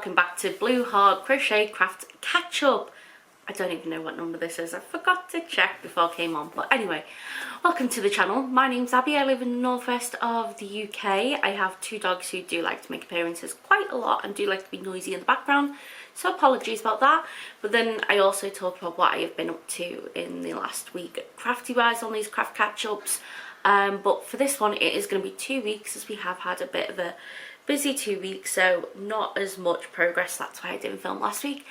welcome back to Blue Heart Crochet Craft Catch-Up. I don't even know what number this is, I forgot to check before I came on, but anyway, welcome to the channel. My name's Abby, I live in the northwest of the UK. I have two dogs who do like to make appearances quite a lot and do like to be noisy in the background, so apologies about that. But then I also talk about what I have been up to in the last week crafty wise on these craft catch-ups. But for this one it is going to be 2 weeks, as we have had a bit of a busy 2 weeks, so not as much progress. That's why I didn't film last week.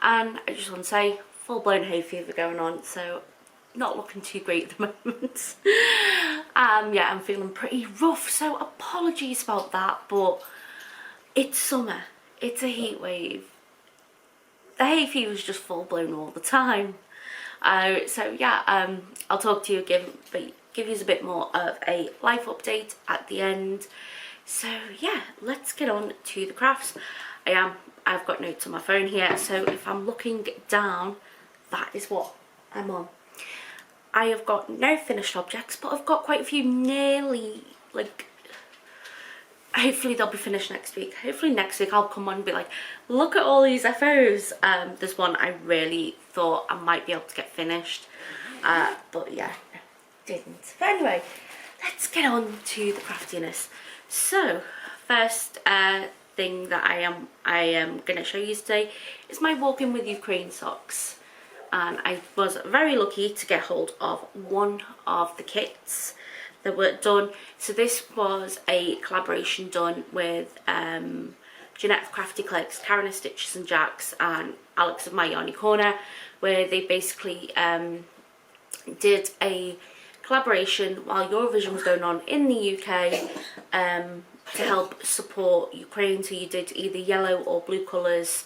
And I just want to say, full-blown hay fever going on, so not looking too great at the moment. Yeah, I'm feeling pretty rough, so apologies about that, but it's summer, it's a heat wave. The hay fever is just full-blown all the time. So yeah, I'll talk to you again, but give you a bit more of a life update at the end. So yeah, let's get on to the crafts. I've got notes on my phone here, so if I'm looking down, that is what I'm on. I have got no finished objects, but I've got quite a few nearly, like, hopefully they'll be finished next week. Hopefully next week I'll come on and be like, look at all these FOs. There's one I really thought I might be able to get finished, but yeah, no, didn't. But anyway, let's get on to the craftiness. So first thing that I am going to show you today is my Walking with Ukraine socks, and I was very lucky to get hold of one of the kits that were done. So this was a collaboration done with Jeanette of Crafty Clicks, Karen of Stitches and Jacks, and Alex of My Yarny Corner, where they basically did a collaboration while Eurovision was going on in the UK to help support Ukraine. So you did either yellow or blue colours,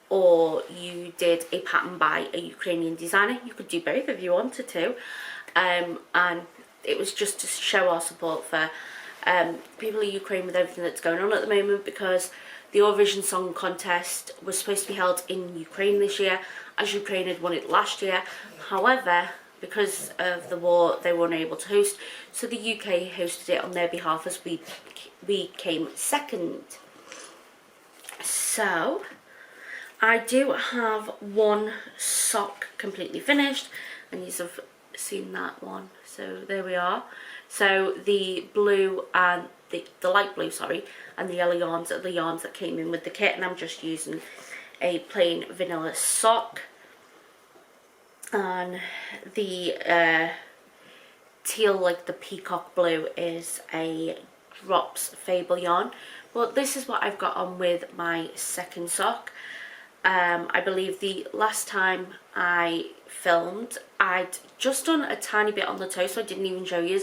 or you did a pattern by a Ukrainian designer. You could do both if you wanted to, and it was just to show our support for people in Ukraine with everything that's going on at the moment, because the Eurovision Song Contest was supposed to be held in Ukraine this year, as Ukraine had won it last year. However, because of the war, they weren't able to host, so the UK hosted it on their behalf, as we came second. So I do have one sock completely finished, and you have seen that one, so there we are. So the blue and the light blue, sorry, and the yellow yarns are the yarns that came in with the kit, and I'm just using a plain vanilla sock. And the teal, like the peacock blue, is a Drops Fable yarn. But this is what I've got on with my second sock. I believe the last time I filmed, I'd just done a tiny bit on the toe, so I didn't even show you,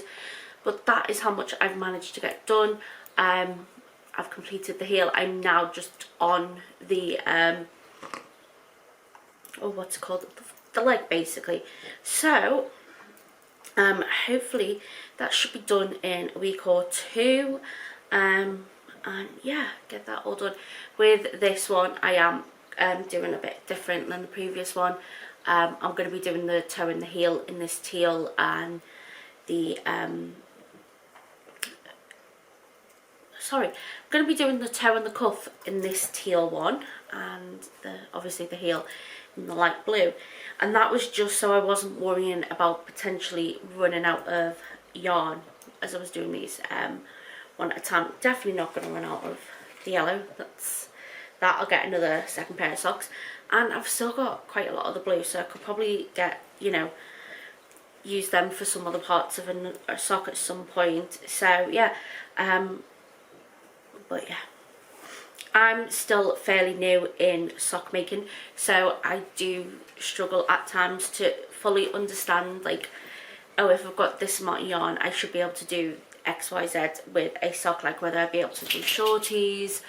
but that is how much I've managed to get done. I've completed the heel. I'm now just on the oh, what's it called, the leg basically. So hopefully that should be done in a week or two, and yeah, get that all done. With this one I am doing a bit different than the previous one. I'm going to be doing the toe and the heel in this teal, and the sorry, I'm going to be doing the toe and the cuff in this teal one, and obviously the heel in the light blue. And that was just so I wasn't worrying about potentially running out of yarn as I was doing these one at a time. Definitely not going to run out of the yellow. I'll get another second pair of socks, and I've still got quite a lot of the blue, so I could probably get, you know, use them for some other parts of a sock at some point. So yeah, but yeah, I'm still fairly new in sock making, so I do struggle at times to fully understand, like, oh, if I've got this amount of yarn, I should be able to do XYZ with a sock, like whether I'd be able to do shorties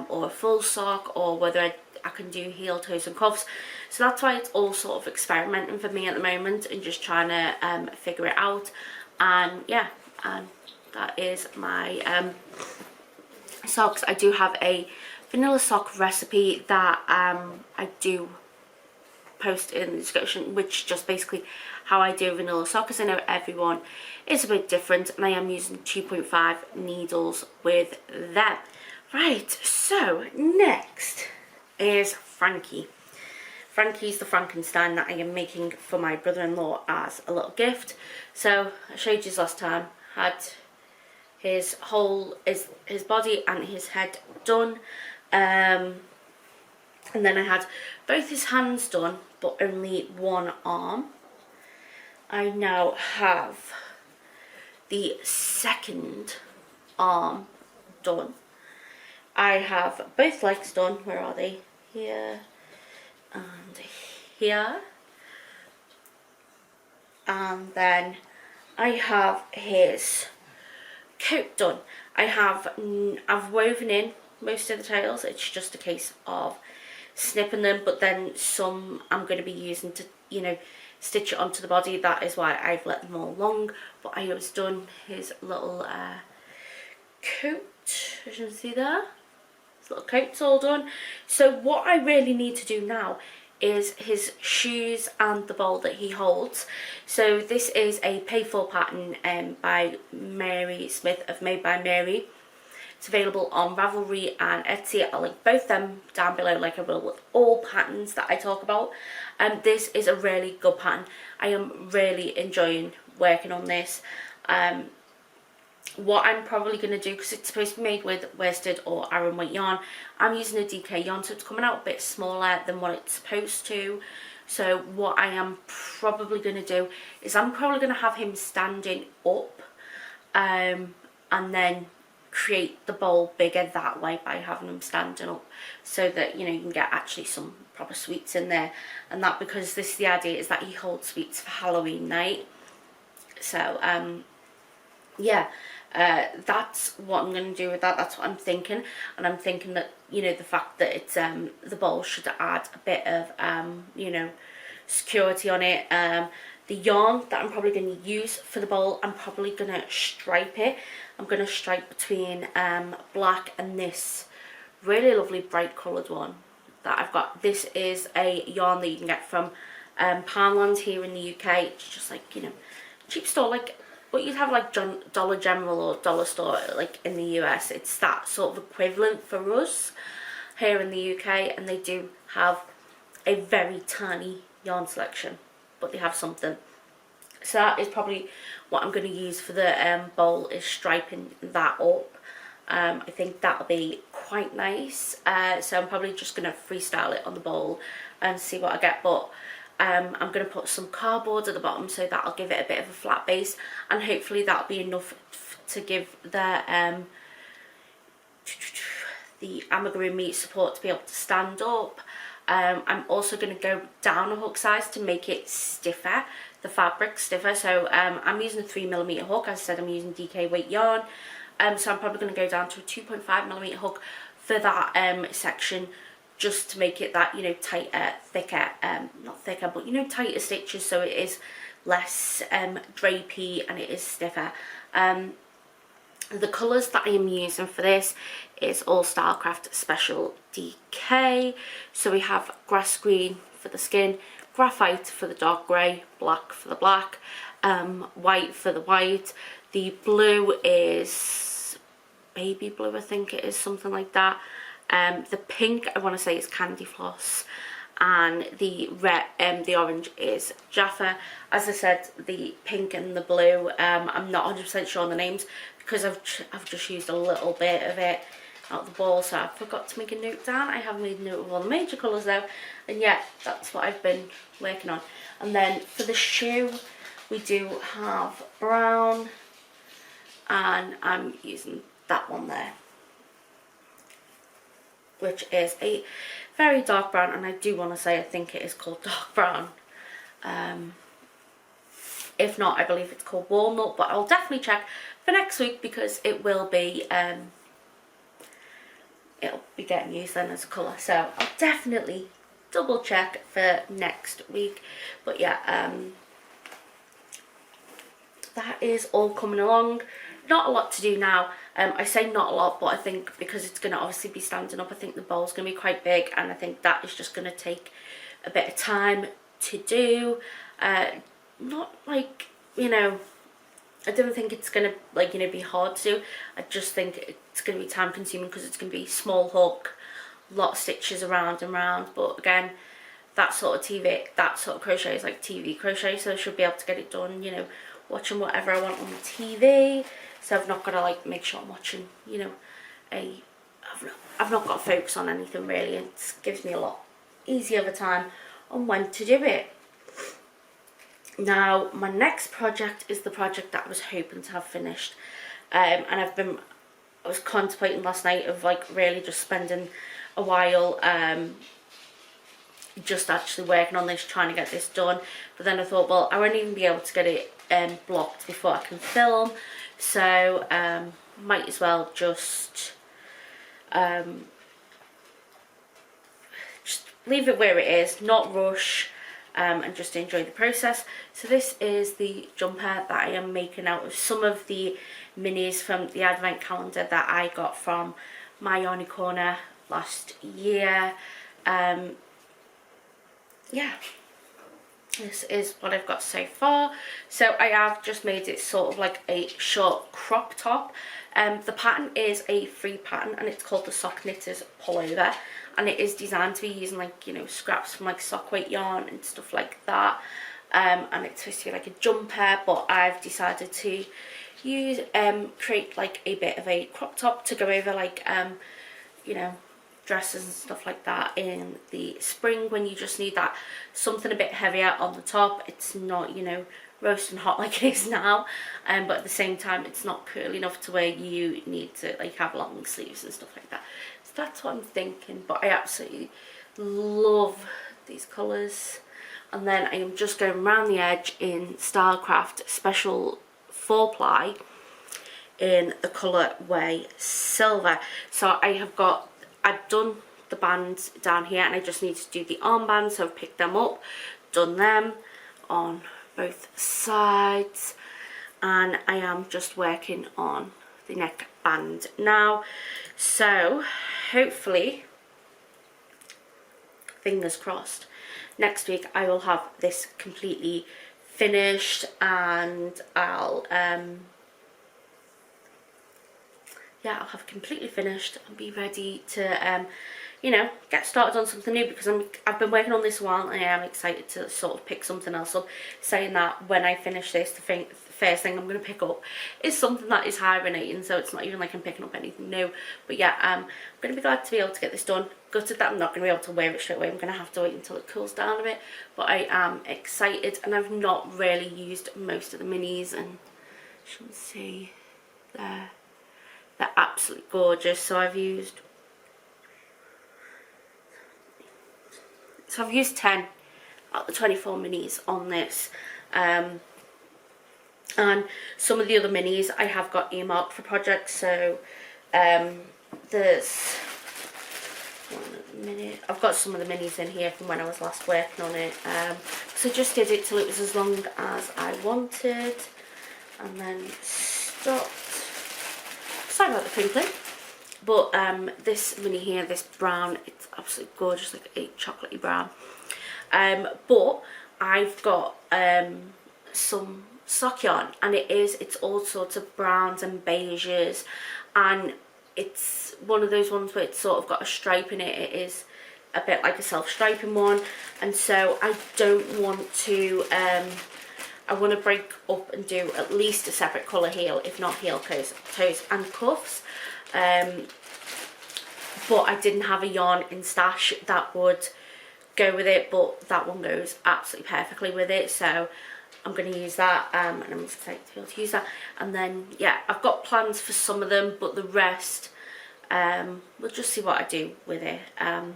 or a full sock, or whether I can do heel, toes and cuffs. So that's why it's all sort of experimenting for me at the moment, and just trying to figure it out. And yeah, and that is my socks. I do have a vanilla sock recipe that I do post in the description, which just basically how I do vanilla sock, because I know everyone is a bit different, and I am using 2.5 needles with them. Right, so next is Frankie. Frankie's the Frankenstein that I am making for my brother-in-law as a little gift. So I showed you last time, had his whole, his body and his head done. And then I had both his hands done, but only one arm. I now have the second arm done. I have both legs done. Where are they? Here and here. And then I have his coat done. I've woven in most of the tails. It's just a case of snipping them, but then some I'm going to be using to, you know, stitch it onto the body. That is why I've let them all long. But I have done his little coat, as you can see there. His little coat's all done. So what I really need to do now is his shoes and the bowl that he holds. So this is a pay-for pattern by Mary Smith of Made by Mary. It's available on Ravelry and Etsy. I'll link both them down below like I will with all patterns that I talk about. This is a really good pattern. I am really enjoying working on this. What I'm probably going to do, because it's supposed to be made with worsted or Aran weight yarn, I'm using a DK yarn, so it's coming out a bit smaller than what it's supposed to. So what I am probably going to do is I'm probably going to have him standing up, and then create the bowl bigger that way by having him standing up, so that, you know, you can get actually some proper sweets in there. And that, because this is the idea, is that he holds sweets for Halloween night. So yeah, that's what I'm going to do with that. That's what I'm thinking. And I'm thinking that, you know, the fact that it's the bowl should add a bit of you know, security on it. The yarn that I'm probably going to use for the bowl, I'm probably going to stripe it. I'm going to stripe between black and this really lovely bright coloured one that I've got. This is a yarn that you can get from Poundland here in the UK. It's just like, you know, cheap store, like what you'd have like Dollar General or Dollar Store like in the US. It's that sort of equivalent for us here in the UK, and they do have a very tiny yarn selection, but they have something. So that is probably what I'm going to use for the bowl, is striping that up. I think that'll be quite nice. So I'm probably just going to freestyle it on the bowl and see what I get. But I'm going to put some cardboard at the bottom, so that'll give it a bit of a flat base, and hopefully that'll be enough to give the amigurumi support to be able to stand up. I'm also going to go down a hook size to make it stiffer, the fabric stiffer. So I'm using a 3mm hook. As I said, I'm using DK weight yarn. So I'm probably going to go down to a 2.5mm hook for that section, just to make it that, you know, tighter, thicker, not thicker, but, you know, tighter stitches, so it is less drapey and it is stiffer. The colours that I am using for this is all Stylecraft Special DK. So we have grass green for the skin, graphite for the dark grey, black for the black, white for the white. The blue is baby blue, I think it is, something like that. The pink, I want to say, is Candy Floss, and the red, the orange is Jaffa. As I said, the pink and the blue, I'm not 100% sure on the names, because I've just used a little bit of it out of the ball, so I forgot to make a note down. I have made a note of all the major colours though, and yeah, that's what I've been working on. And then for the shoe, we do have brown, and I'm using that one there, which is a very dark brown, and I do want to say I think it is called dark brown. If not, I believe it's called walnut, but I'll definitely check for next week, because it will be it'll be getting used then as a colour, so I'll definitely double check for next week. But yeah, that is all coming along. Not a lot to do now. I say not a lot, but I think because it's going to obviously be standing up, I think the bowl's going to be quite big, and I think that is just going to take a bit of time to do. Not like, you know, I don't think it's gonna, like, you know, be hard to do. I just think it's gonna be time consuming because it's gonna be small hook, lot of stitches around and round. But again, that sort of crochet is like TV crochet, so I should be able to get it done, you know, watching whatever I want on the TV. So I've not got to like make sure I'm watching, you know, I've not got to focus on anything really. It gives me a lot easier of a time on when to do it. Now my next project is the project that I was hoping to have finished, and I was contemplating last night of like really just spending a while just actually working on this, trying to get this done. But then I thought, well, I won't even be able to get it blocked before I can film, so might as well just leave it where it is, not rush, and just enjoy the process. So this is the jumper that I am making out of some of the minis from the advent calendar that I got from my Yarny Corner last year. Yeah, this is what I've got so far. So I have just made it sort of like a short crop top. The pattern is a free pattern and it's called the Sock Knitters Pullover, and it is designed to be using like, you know, scraps from like sock weight yarn and stuff like that. And it's supposed to be like a jumper, but I've decided to use create like a bit of a crop top to go over like you know, dresses and stuff like that in the spring when you just need that something a bit heavier on the top. It's not, you know, roasting hot like it is now, but at the same time it's not cool enough to where you need to like have long sleeves and stuff like that. So that's what I'm thinking. But I absolutely love these colours. And then I am just going around the edge in Stylecraft Special 4-ply in the colour Way Silver. So I've done the bands down here and I just need to do the armbands, so I've picked them up, done them on both sides, and I am just working on the neckband now. So hopefully, fingers crossed, next week I will have this completely finished, and I'll yeah, I'll have completely finished and be ready to you know, get started on something new, because I've been working on this a while and I am excited to sort of pick something else up, saying that when I finish this, the first thing I'm going to pick up is something that is hibernating, so it's not even like I'm picking up anything new. But yeah, I'm going to be glad to be able to get this done. Gutted that I'm not going to be able to wear it straight away. I'm going to have to wait until it cools down a bit, but I am excited, and I've not really used most of the minis, and you can see there, they're absolutely gorgeous. So I've used 10 out of the 24 minis on this, and some of the other minis I have got earmarked for projects. So there's one minute, I've got some of the minis in here from when I was last working on it, so just did it till it was as long as I wanted and then stopped. Sorry about the crinkling. But this mini here, this brown, it's absolutely gorgeous, like a chocolatey brown. But I've got some sock yarn, and it's all sorts of browns and beiges, and it's one of those ones where it's sort of got a stripe in it. It is a bit like a self-striping one, and so I don't want to, I want to break up and do at least a separate colour heel, if not heel, toes and cuffs. But I didn't have a yarn in stash that would go with it, but that one goes absolutely perfectly with it, so I'm going to use that, and I'm excited to be able to use that. And then yeah, I've got plans for some of them, but the rest we'll just see what I do with it, and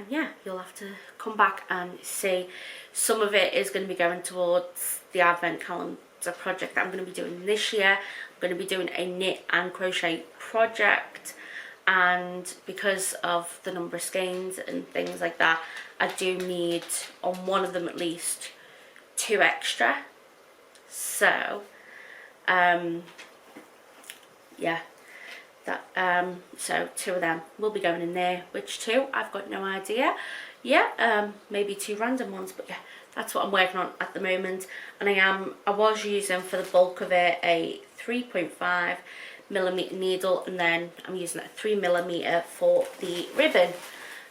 yeah, you'll have to come back and see. Some of it is going to be going towards the advent calendar project that I'm going to be doing this year. I'm going to be doing a knit and crochet project, and because of the number of skeins and things like that, I do need, on one of them at least, 2 extra. So yeah, that so 2 of them will be going in there. Which 2, I've got no idea yeah, maybe 2 random ones, but yeah, that's what I'm working on at the moment. And I was using for the bulk of it a 3.5mm needle, and then I'm using a 3mm for the ribbon.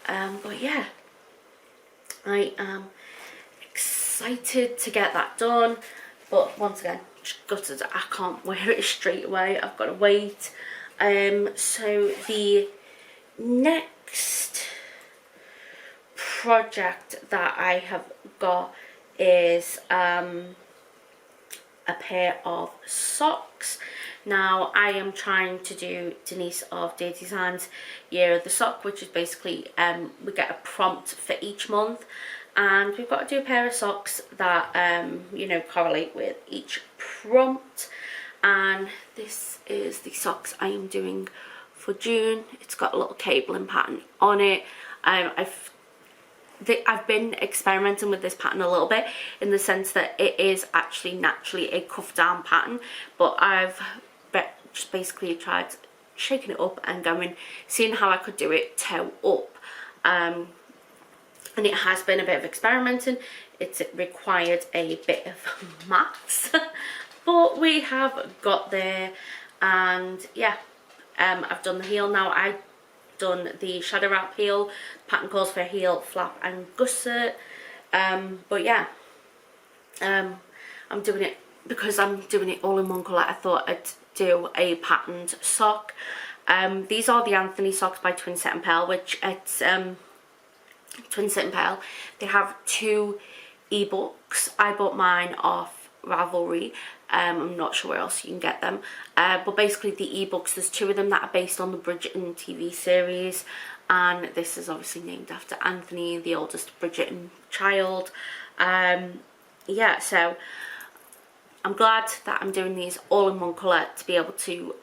But yeah, I am excited to get that done, but once again, just gutted I can't wear it straight away. I've got to wait. So the next project that I have got is a pair of socks. Now I am trying to do Denise of Dear Designs Year of the Sock, which is basically we get a prompt for each month, and we've got to do a pair of socks that you know, correlate with each prompt. And this is the socks I am doing for June. It's got a little cabling pattern on it. I've been experimenting with this pattern a little bit, in the sense that it is actually naturally a cuff down pattern, but I've just basically tried shaking it up and seeing how I could do it toe up, and it has been a bit of experimenting. It required a bit of maths but we have got there. And yeah, I've done the heel now. I've done the shadow wrap heel. Pattern calls for a heel, flap and gusset. But yeah, I'm doing it because I'm doing it all in one colour. I thought I'd do a patterned sock. These are the Anthony socks by Twinset and Pearl, which it's Twinset and Pearl. They have 2 ebooks. I bought mine off Ravelry. I'm not sure where else you can get them, but basically the ebooks, there's 2 of them that are based on the Bridgerton TV series, and this is obviously named after Anthony, the oldest Bridgerton child. Yeah, so I'm glad that I'm doing these all in one colour to be able to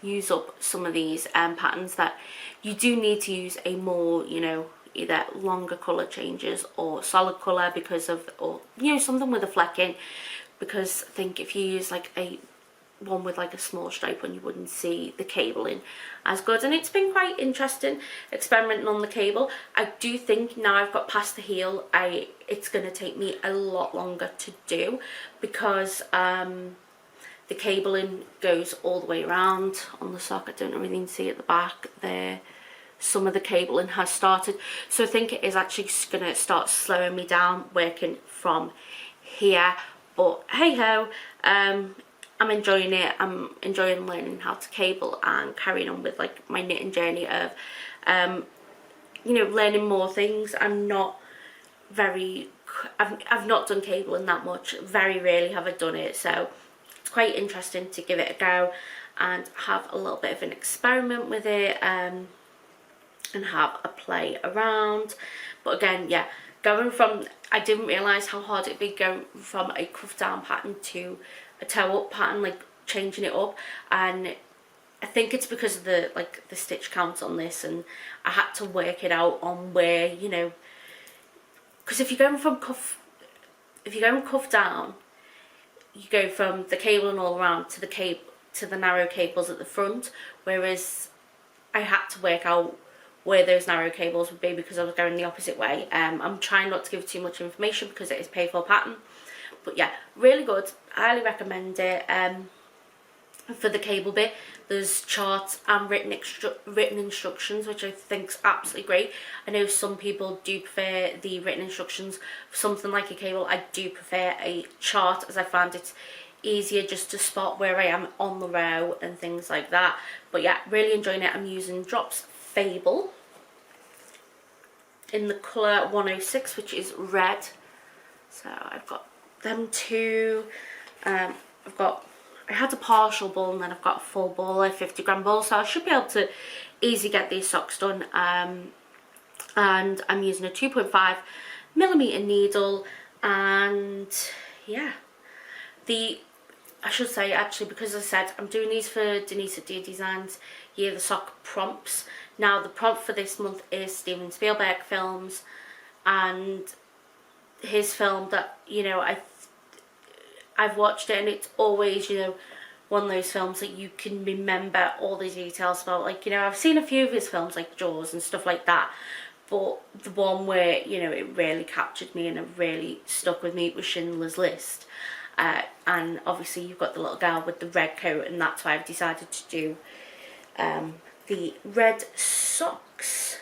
use up some of these patterns that you do need to use a more, you know, either longer colour changes or solid colour because of, or you know, something with a flecking, because I think if you use like a one with like a small stripe on, you wouldn't see the cabling as good. And it's been quite interesting experimenting on the cable. I do think now I've got past the heel, it's going to take me a lot longer to do, because the cabling goes all the way around on the sock. I don't really see at the back there. Some of the cabling has started, so I think it is actually going to start slowing me down working from here. But hey ho, I'm enjoying it. I'm enjoying learning how to cable and carrying on with like my knitting journey of you know, learning more things. I'm not very, I've not done cabling that much, very rarely have I done it, so it's quite interesting to give it a go and have a little bit of an experiment with it, and have a play around. But again, yeah, going from, I didn't realise how hard it'd be going from a cuff down pattern to a toe up pattern, like changing it up. And I think it's because of the like the stitch count on this, and I had to work it out on where, you know, because if you're going from cuff down, you go from the cabling all around to the narrow cables at the front, whereas I had to work out where those narrow cables would be because I was going the opposite way. I'm trying not to give too much information because it is paid for pattern, but yeah, really good, highly recommend it. For the cable bit, there's charts and written instructions, which I think's absolutely great. I know some people do prefer the written instructions for something like a cable. I do prefer a chart, as I find it's easier just to spot where I am on the row and things like that. But yeah, really enjoying it. I'm using Drops Fable in the colour 106, which is red. So I've got them 2. I had a partial ball and then I've got a full ball, a 50-gram ball, so I should be able to easily get these socks done. And I'm using a 2.5mm needle, and yeah, I should say actually, because I said I'm doing these for Denise at Dear Designs Year the Sock prompts. Now the prompt for this month is Steven Spielberg films, and his film that, you know, I've watched it, and it's always, you know, one of those films that you can remember all the details about. Like, you know, I've seen a few of his films like Jaws and stuff like that, but the one where, you know, it really captured me and it really stuck with me was Schindler's List. And obviously you've got the little girl with the red coat, and that's why I've decided to do the red socks.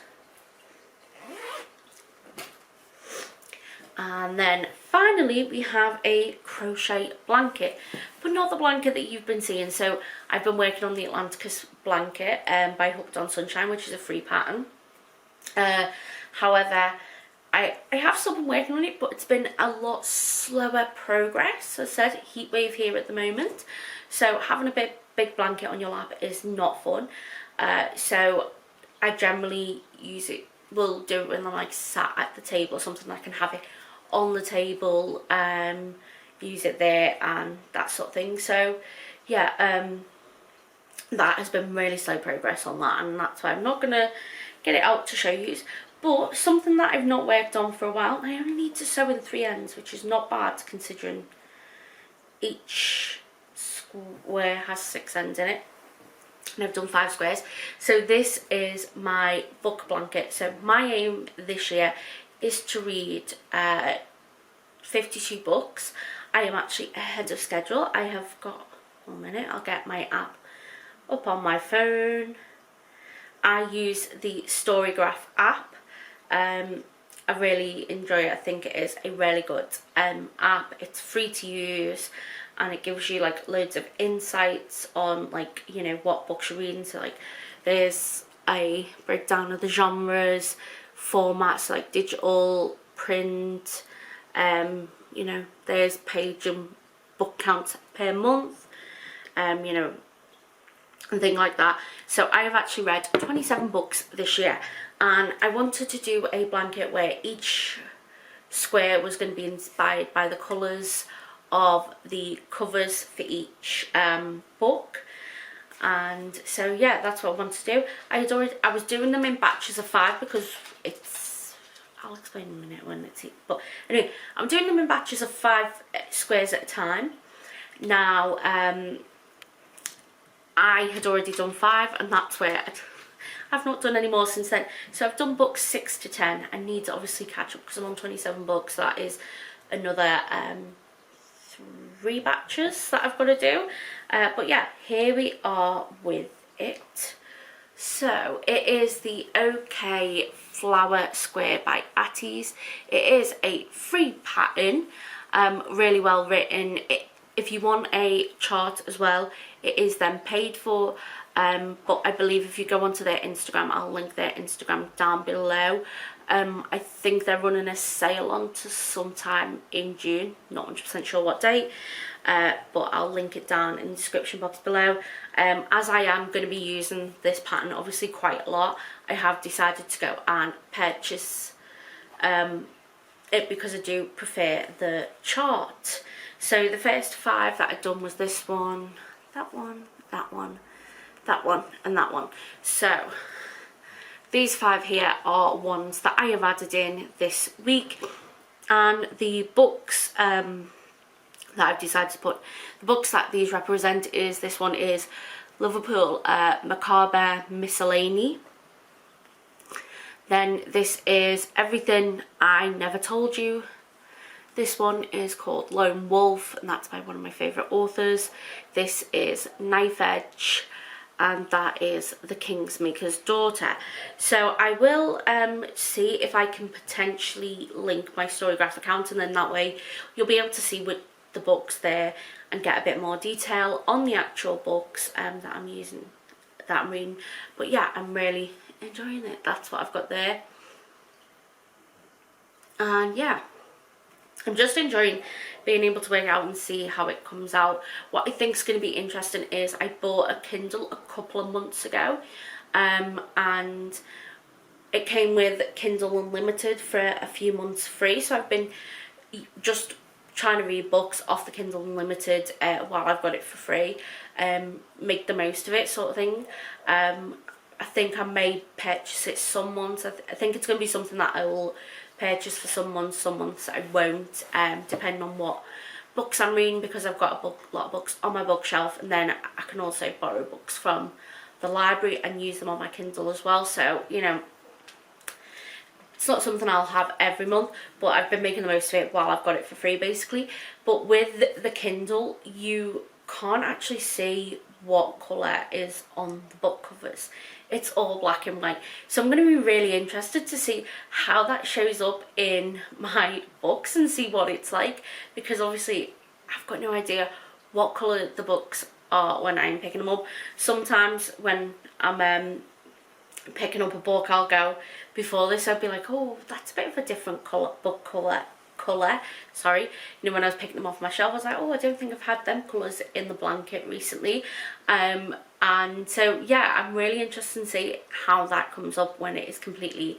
And then finally we have a crochet blanket, but not the blanket that you've been seeing. So I've been working on the Atlanticus blanket by Hooked on Sunshine, which is a free pattern. However, I have still been working on it, but it's been a lot slower progress. As I said, heat wave here at the moment, so having a big blanket on your lap is not fun. So I generally will do it when I'm like sat at the table or something. I can have it on the table, use it there and that sort of thing. So yeah, that has been really slow progress on that, and that's why I'm not gonna get it out to show you. But something that I've not worked on for a while, I only need to sew in 3 ends, which is not bad considering each square has 6 ends in it, and I've done 5 squares. So this is my book blanket. So my aim this year is to read 52 books. I am actually ahead of schedule. I have got, 1 minute, I'll get my app up on my phone. I use the Storygraph app. I really enjoy it. I think it is a really good app. It's free to use, and it gives you like loads of insights on, like, you know, what books you're reading. So like there's a breakdown of the genres, formats like digital, print, you know, there's page and book count per month, you know, and things like that. So I have actually read 27 books this year, and I wanted to do a blanket where each square was going to be inspired by the colours of the covers for each book. And so yeah, that's what I wanted to do. I was doing them in batches of 5 because it's, I'll explain in a minute when it's, but anyway, I'm doing them in batches of 5 squares at a time. Now I had already done 5, and that's where I've not done any more since then. So I've done books 6 to 10. I need to obviously catch up because I'm on 27 books. So that is another 3 batches that I've got to do. But yeah, here we are with it. So it is the OK Flower Square by Atties. It is a free pattern, really well written. If you want a chart as well, it is then paid for. But I believe if you go onto their Instagram, I'll link their Instagram down below. I think they're running a sale on to sometime in June, not 100% sure what date, but I'll link it down in the description box below. As I am going to be using this pattern obviously quite a lot, I have decided to go and purchase it because I do prefer the chart. So the first 5 that I'd done was this one, that one, that one, that one, and that one. So these 5 here are ones that I have added in this week, and the books that I've decided to put, the books that these represent is, this one is Liverpool Macabre Miscellany. Then this is Everything I Never Told You. This one is called Lone Wolf, and that's by one of my favourite authors. This is Knife Edge, and that is The Kingmaker's Daughter. So I will see if I can potentially link my Storygraph account, and then that way you'll be able to see what the books there and get a bit more detail on the actual books that I'm using, that I'm reading. But yeah, I'm really enjoying it. That's what I've got there. And yeah, I'm just enjoying being able to work out and see how it comes out. What I think is going to be interesting is I bought a Kindle a couple of months ago, and it came with Kindle Unlimited for a few months free. So I've been just trying to read books off the Kindle Unlimited while I've got it for free, make the most of it, sort of thing. I think I may purchase it some months. I think it's going to be something that I will purchase for some months I won't, depending on what books I'm reading, because I've got a lot of books on my bookshelf, and then I can also borrow books from the library and use them on my Kindle as well. So, you know, It's not something I'll have every month, but I've been making the most of it while I've got it for free basically. But with the Kindle, you can't actually see what colour is on the book covers. It's all black and white. So I'm going to be really interested to see how that shows up in my books and see what it's like, because obviously I've got no idea what colour the books are when I'm picking them up. Sometimes when I'm picking up a book, I'll go, before this I'd be like, oh, that's a bit of a different book colour, sorry. You know, when I was picking them off my shelf, I was like, oh, I don't think I've had them colours in the blanket recently. And so yeah, I'm really interested to see how that comes up when it is completely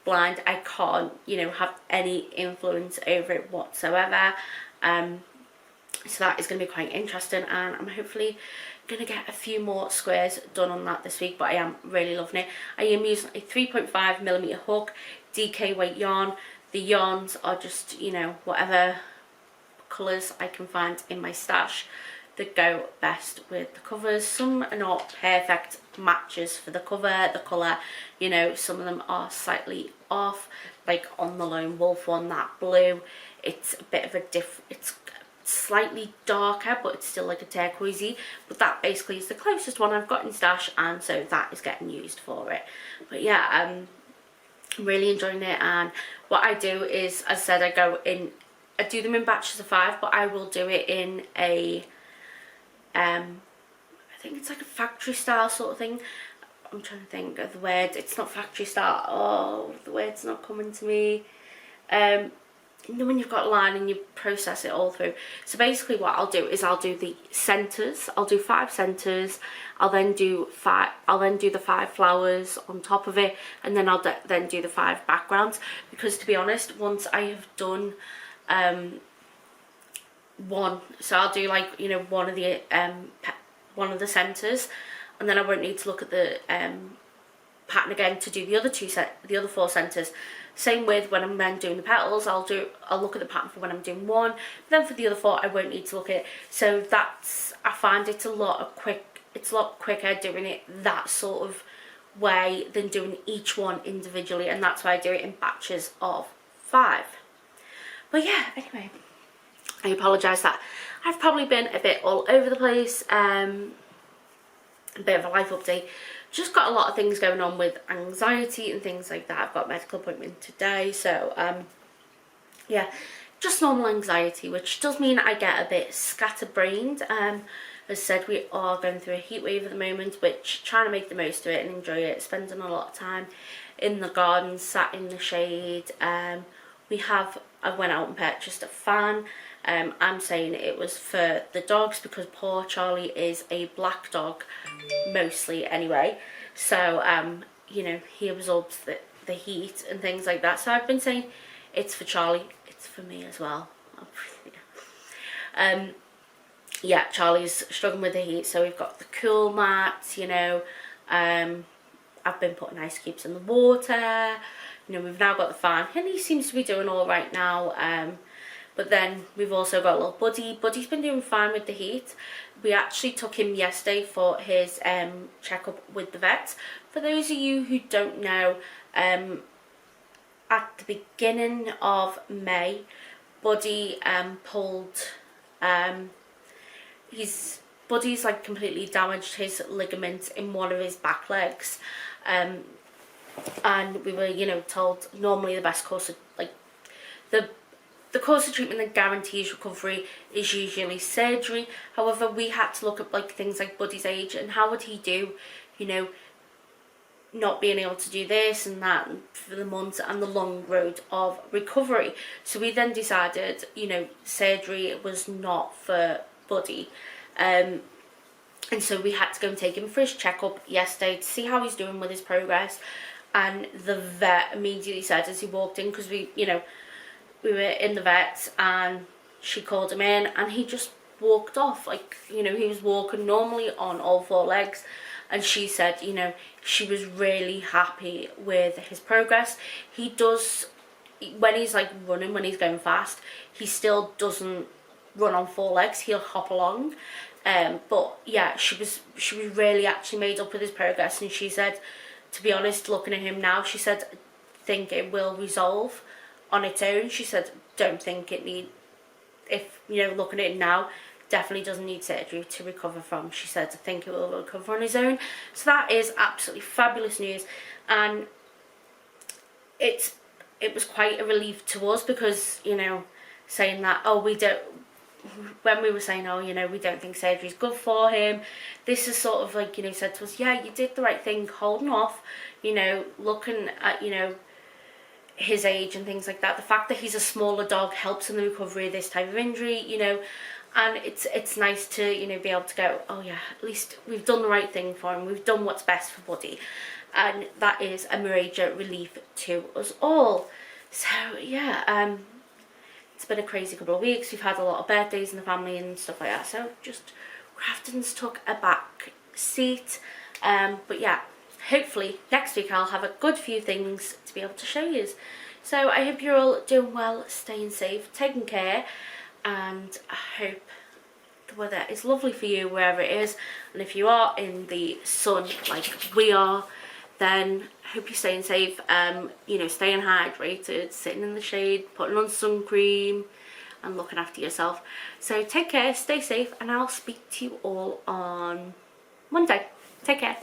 blind. I can't, you know, have any influence over it whatsoever. So that is going to be quite interesting, and I'm hopefully going to get a few more squares done on that this week, but I am really loving it. I am using a 3.5mm hook, DK weight yarn. The yarns are just, you know, whatever colours I can find in my stash that go best with the covers. Some are not perfect matches for the cover, the colour, you know, some of them are slightly off, like on the Lone Wolf one, that blue, it's a bit of a it's slightly darker, but it's still like a turquoisey, but that basically is the closest one I've got in stash, and so that is getting used for it. But yeah, I'm really enjoying it. And what I do is, as I said, I do them in batches of 5, but I will do it in a I think it's like a factory style sort of thing. I'm trying to think of the word. It's not factory style. Oh, the word's not coming to me. You know, when you've got a line and you process it all through. So basically what I'll do is I'll do the centres. I'll do 5 centres. I'll then do the 5 flowers on top of it, and then I'll then do the 5 backgrounds, because to be honest, once I have done one, so I'll do, like, you know, one of the centres, and then I won't need to look at the pattern again to do the other 4 centres. Same with when I'm then doing the petals, I'll look at the pattern for when I'm doing one, but then for the other 4 I won't need to look at it. So that's, I find it's a lot quicker doing it that sort of way than doing each one individually, and that's why I do it in batches of 5. But yeah, anyway, I apologise that I've probably been a bit all over the place, a bit of a life update. Just got a lot of things going on with anxiety and things like that. I've got a medical appointment today, so yeah, just normal anxiety, which does mean I get a bit scatterbrained. As I said, we are going through a heat wave at the moment, which trying to make the most of it and enjoy it, spending a lot of time in the garden, sat in the shade. I went out and purchased a fan. I'm saying it was for the dogs because poor Charlie is a black dog mostly anyway, so you know, he absorbs the heat and things like that. So I've been saying it's for Charlie, it's for me as well. Yeah, Charlie's struggling with the heat, so we've got the cool mats, you know. I've been putting ice cubes in the water, you know. We've now got the fan and he seems to be doing all right now. But then we've also got a little Buddy. Buddy's been doing fine with the heat. We actually took him yesterday for his checkup with the vet. For those of you who don't know, at the beginning of May, Buddy Buddy's like completely damaged his ligament in one of his back legs. And we were, you know, told normally the best course of, like, the course of treatment that guarantees recovery is usually surgery. However, we had to look at, like, things like Buddy's age and how would he do, you know, not being able to do this and that for the months and the long road of recovery. So we then decided, you know, surgery was not for Buddy. And so we had to go and take him for his checkup yesterday to see how he's doing with his progress. And the vet immediately said, as he walked in, because we were in the vet, and she called him in and he just walked off, like, you know, he was walking normally on all 4 legs. And she said, you know, she was really happy with his progress. He does, when he's like running, when he's going fast, he still doesn't run on 4 legs, he'll hop along. But yeah, she was really actually made up with his progress. And she said, to be honest, looking at him now, she said think it will resolve on its own. She said, don't think it need, if, you know, looking at it now, definitely doesn't need surgery to recover from. She said, I think it will recover on its own. So that is absolutely fabulous news. And it was quite a relief to us, because, you know, saying that, oh, we don't, when we were saying, oh, you know, we don't think surgery is good for him, this is sort of like, you know, said to us, yeah, you did the right thing holding off, you know, looking at, you know, his age and things like that. The fact that he's a smaller dog helps in the recovery of this type of injury, you know, and it's nice to, you know, be able to go, oh yeah, at least we've done the right thing for him, we've done what's best for Buddy. And that is a major relief to us all. So yeah, it's been a crazy couple of weeks. We've had a lot of birthdays in the family and stuff like that, so just Grafton's took a back seat. But yeah, hopefully next week I'll have a good few things to be able to show you. So I hope you're all doing well, staying safe, taking care, and I hope the weather is lovely for you wherever it is. And if you are in the sun like we are, then I hope you're staying safe, you know, staying hydrated, sitting in the shade, putting on sun cream and looking after yourself. So take care, stay safe, and I'll speak to you all on Monday. Take care.